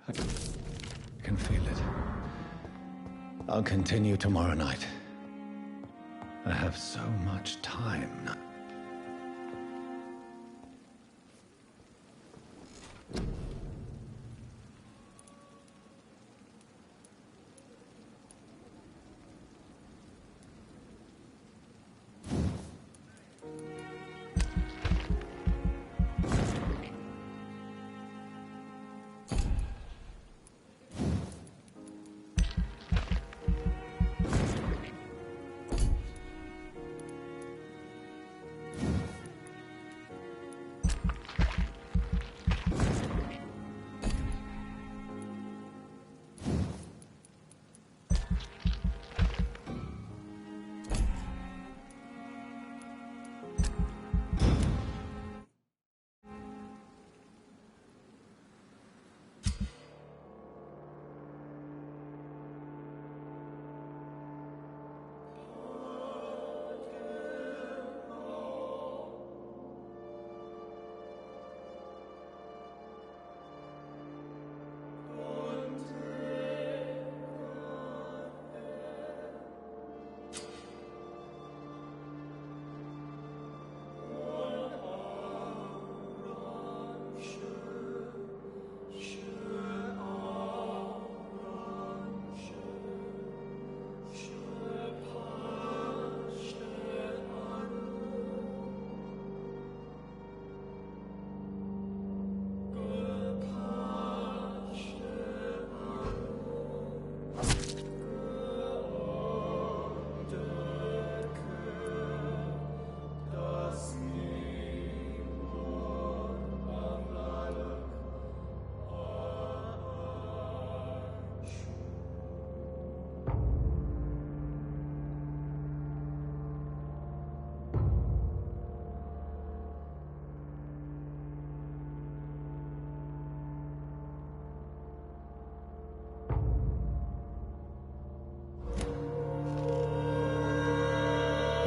I can feel it. I'll continue tomorrow night. I have so much time now.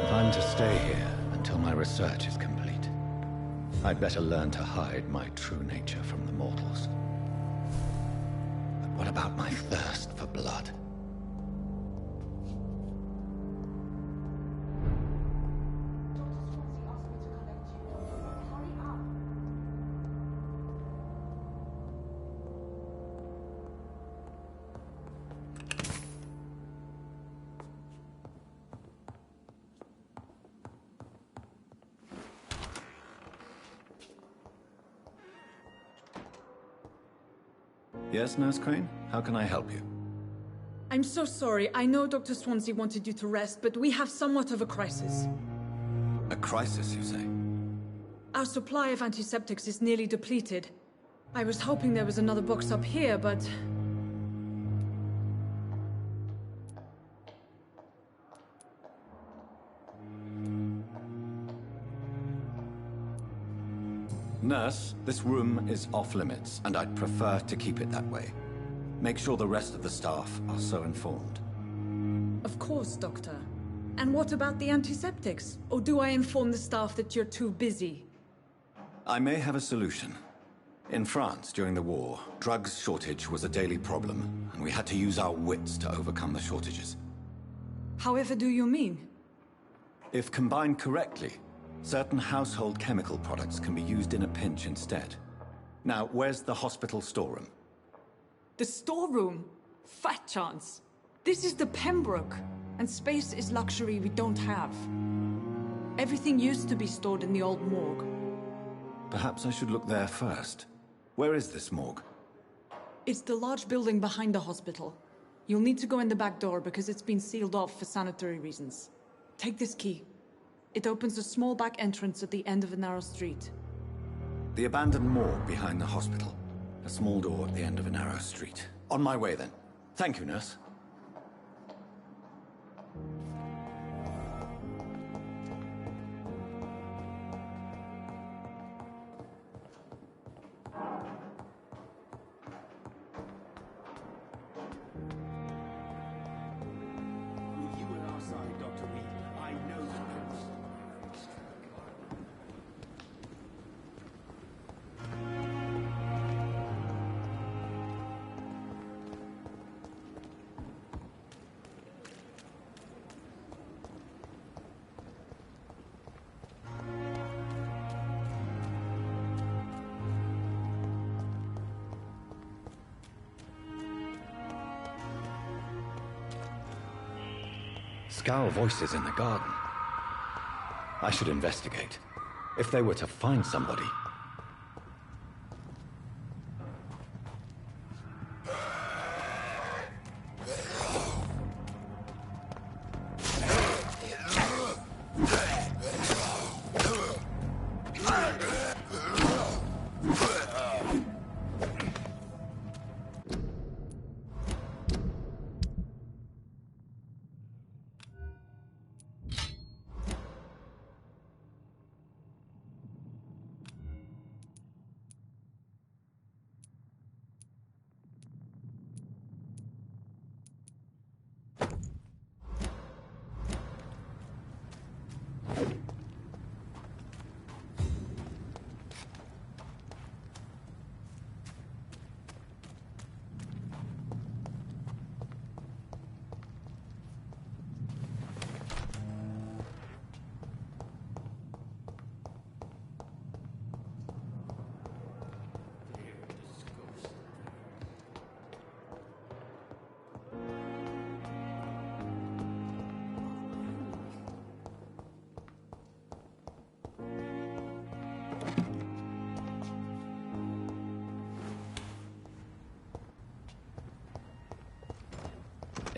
If I'm to stay here until my research is complete, I'd better learn to hide my true nature from the mortals. But what about my thirst for blood? Yes, Nurse Crane? How can I help you? I'm so sorry. I know Dr. Swansea wanted you to rest, but we have somewhat of a crisis. A crisis, you say? Our supply of antiseptics is nearly depleted. I was hoping there was another box up here, but... Nurse, this room is off-limits, and I'd prefer to keep it that way. Make sure the rest of the staff are so informed. Of course, Doctor. And what about the antiseptics? Or do I inform the staff that you're too busy? I may have a solution. In France, during the war, drugs shortage was a daily problem, and we had to use our wits to overcome the shortages. However do you mean? If combined correctly, certain household chemical products can be used in a pinch instead. Now, where's the hospital storeroom? The storeroom? Fat chance. This is the Pembroke, and space is luxury we don't have. Everything used to be stored in the old morgue. Perhaps I should look there first. Where is this morgue? It's the large building behind the hospital. You'll need to go in the back door because it's been sealed off for sanitary reasons. Take this key. It opens a small back entrance at the end of a narrow street. The abandoned morgue behind the hospital. A small door at the end of a narrow street. On my way, then. Thank you, nurse. With you at our side, Dr. Reed, I know the coast. Scowl voices in the garden. I should investigate. If they were to find somebody...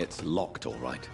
It's locked, all right.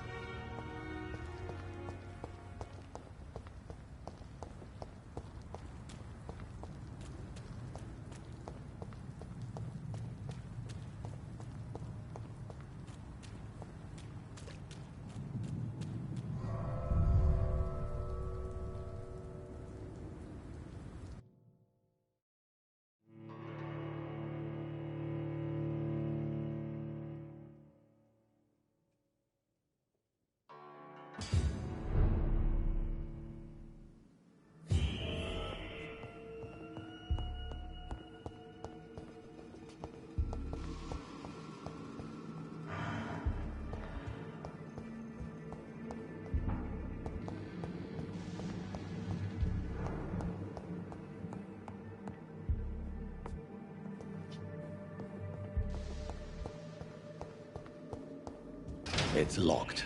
It's locked.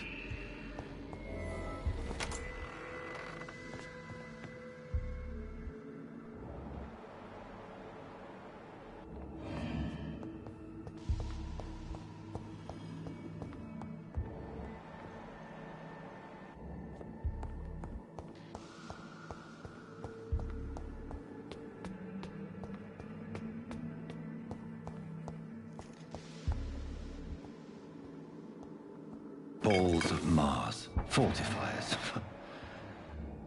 Balls of Mars. Fortifiers.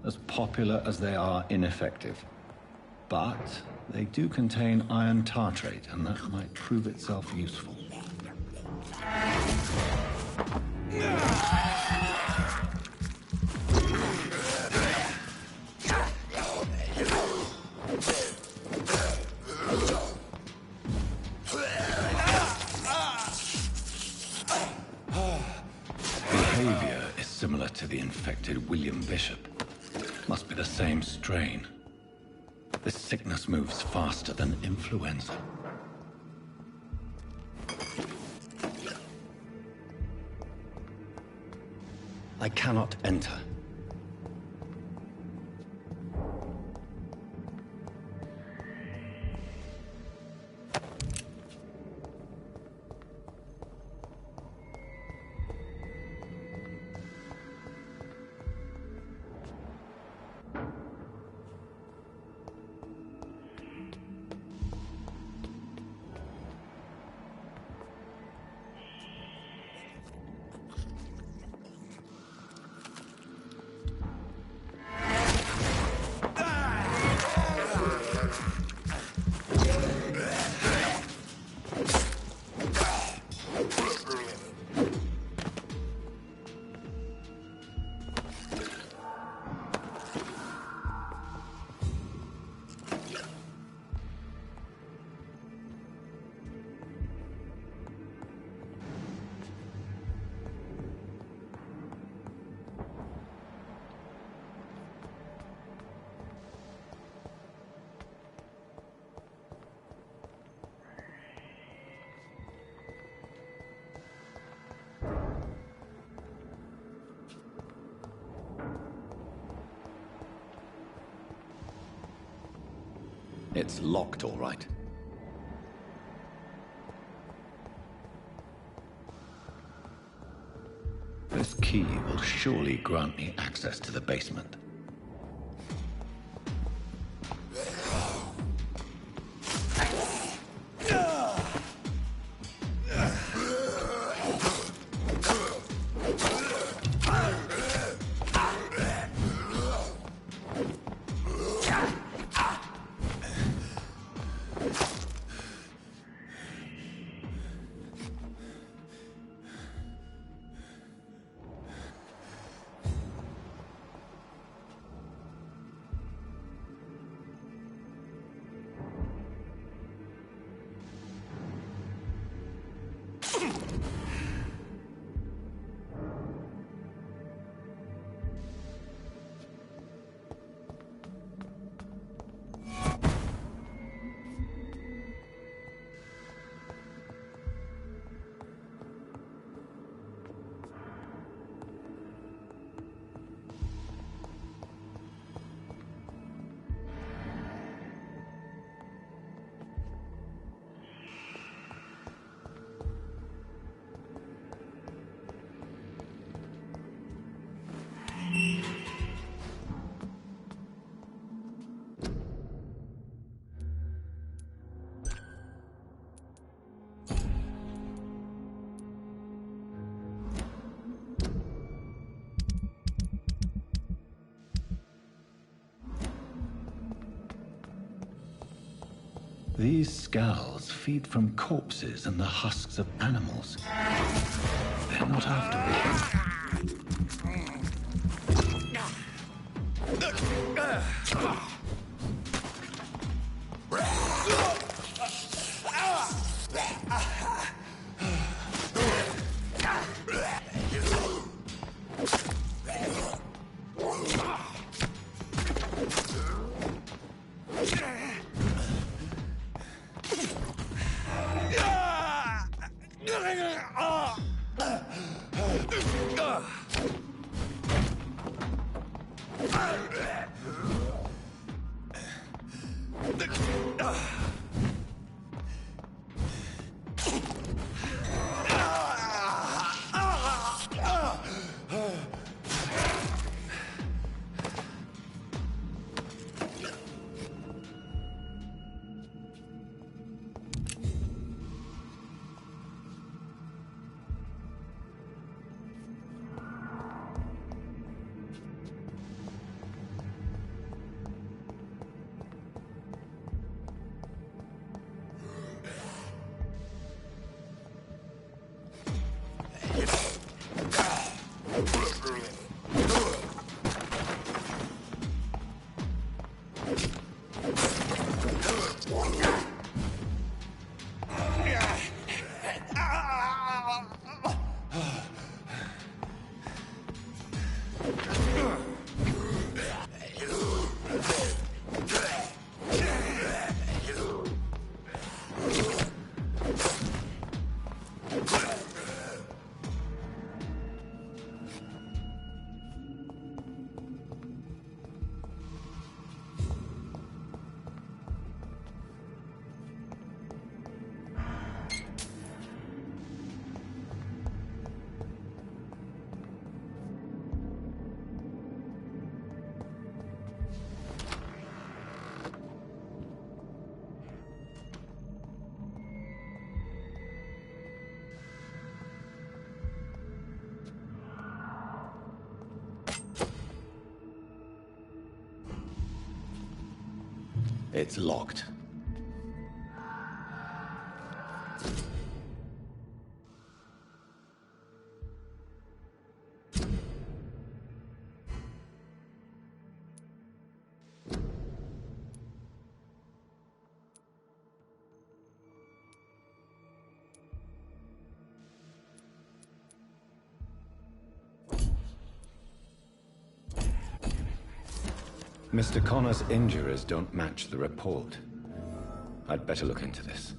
As popular as they are ineffective. But they do contain iron tartrate, and that might prove itself useful. Behavior is similar to the infected William Bishop. Must be the same strain. This sickness moves faster than influenza. I cannot enter. It's locked, all right. This key will surely grant me access to the basement. These skulls feed from corpses and the husks of animals. They're not after It's locked. Mr. Connor's injuries don't match the report. I'd better look into this.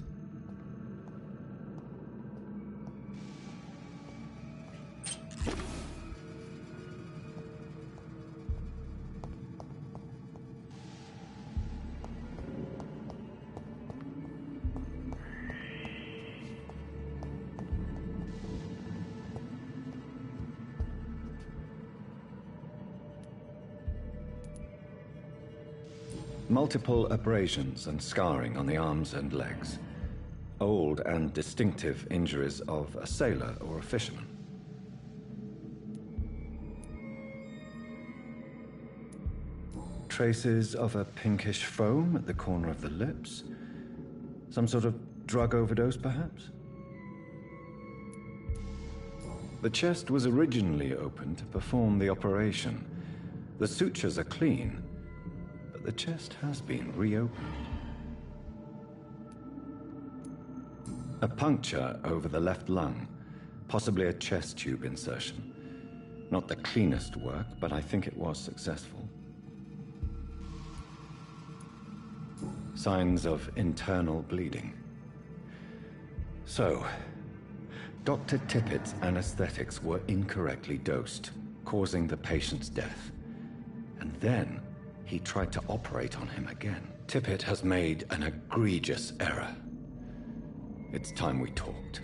Multiple abrasions and scarring on the arms and legs. Old and distinctive injuries of a sailor or a fisherman. Traces of a pinkish foam at the corner of the lips. Some sort of drug overdose, perhaps? The chest was originally opened to perform the operation. The sutures are clean. The chest has been reopened. A puncture over the left lung, possibly a chest tube insertion. Not the cleanest work, but I think it was successful. Signs of internal bleeding. So, Dr. Tippett's anesthetics were incorrectly dosed, causing the patient's death. And then he tried to operate on him again. Tippett has made an egregious error. It's time we talked.